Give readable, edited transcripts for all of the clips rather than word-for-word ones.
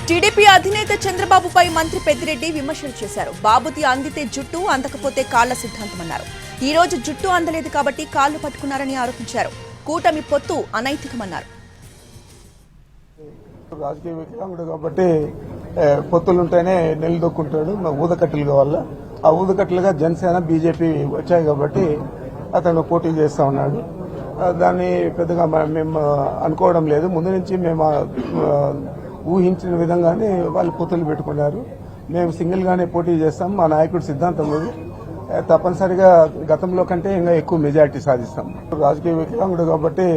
TDP అధినేత చంద్రబాబుపై మంత్రి పెద్దిరెడ్డి విమర్శలు చేశారు. బాబుది అందితే జుట్టు, అందకపోతే కాళ్ల సిద్ధాంతమన్నారు. ఈ రోజు జుట్టు అందలేదు కాబట్టి కాళ్లు పట్టుకున్నారని ఆరోపించారు. కూటమి పొత్తు అనైతికమన్నారు. రాజకీయ వికలాంగుడు కాబట్టి పొత్తులుంటేనే నిలదొక్కుంటాడు. ఊదకట్టెలు కావాలా, ఆ ఊదకట్టెలుగా జనసేన బీజేపీ వచ్చాయి కాబట్టి అతను పోటీ చేస్తా ఉన్నాడు. దాన్ని పెద్దగా మేము అనుకోవడం లేదు. ముందు నుంచి మేము ఊహించిన విధంగానే వాళ్ళు పొత్తులు పెట్టుకున్నారు. మేము సింగిల్ గానే పోటీ చేస్తాం. మా నాయకుడు సిద్ధాంతం అది. తప్పనిసరిగా గతంలో కంటే ఇంకా ఎక్కువ మెజారిటీ సాధిస్తాం. రాజకీయ వికలాంగుడు కాబట్టి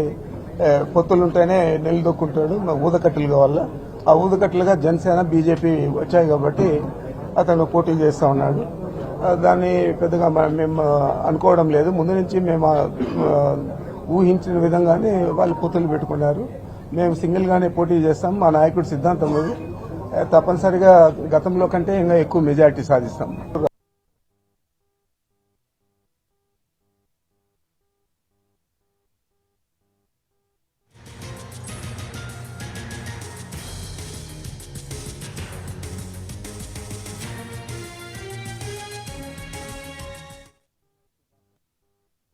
పొత్తులుంటేనే నిలదొక్కుంటాడు. ఊదకట్టెలు కావాలా, ఆ ఊదకట్టెలుగా జనసేన బీజేపీ వచ్చాయి కాబట్టి అతను పోటీ చేస్తా ఉన్నాడు. దాన్ని పెద్దగా మేము అనుకోవడం లేదు. ముందు నుంచి మేము ఊహించిన విధంగానే వాళ్ళు పొత్తులు పెట్టుకున్నారు. మేము సింగిల్ గానే పోటీ చేస్తాం. మా నాయకుడు సిద్ధాంతం అది. తప్పనిసరిగా గతంలో కంటే ఇంకా ఎక్కువ మెజారిటీ సాధిస్తాం.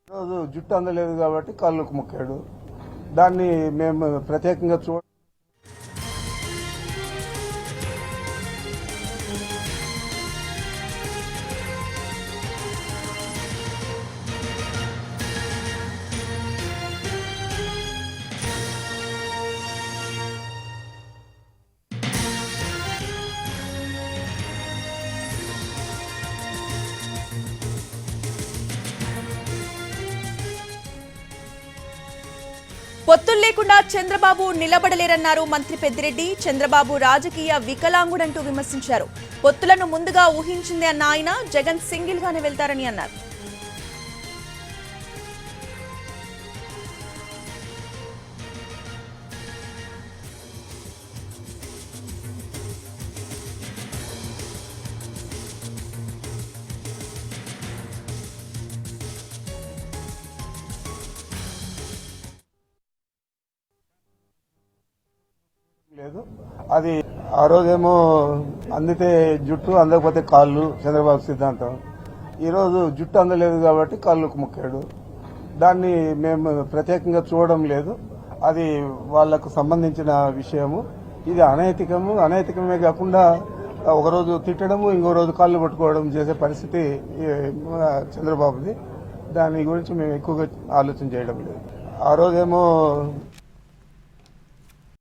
ఈరోజు జుట్టు అందలేదు కాబట్టి కాళ్ళకు మొక్కాడు. దాన్ని మేము ప్రత్యేకంగా పొత్తులు లేకుండా చంద్రబాబు నిలబడలేరన్నారు మంత్రి పెద్దిరెడ్డి. చంద్రబాబు రాజకీయ వికలాంగుడంటూ విమర్శించారు. పొత్తులను ముందుగా ఊహించింది అన్న ఆయన జగన్ సింగిల్ గానే వెళ్తారని అన్నారు. లేదు. అది ఆ రోజేమో అందితే జుట్టు, అందకపోతే కాళ్ళు చంద్రబాబు సిద్ధాంతం. ఈరోజు జుట్టు అందలేదు కాబట్టి కాళ్ళకు మొక్కాడు. దాన్ని మేము ప్రత్యేకంగా చూడడం లేదు. అది వాళ్లకు సంబంధించిన విషయము. ఇది అనైతికమే కాకుండా ఒకరోజు తిట్టడము, ఇంకో రోజు కాళ్ళు పట్టుకోవడం చేసే పరిస్థితి చంద్రబాబుది. దాని గురించి మేము ఎక్కువగా ఆలోచన చేయడం లేదు. ఆ రోజేమో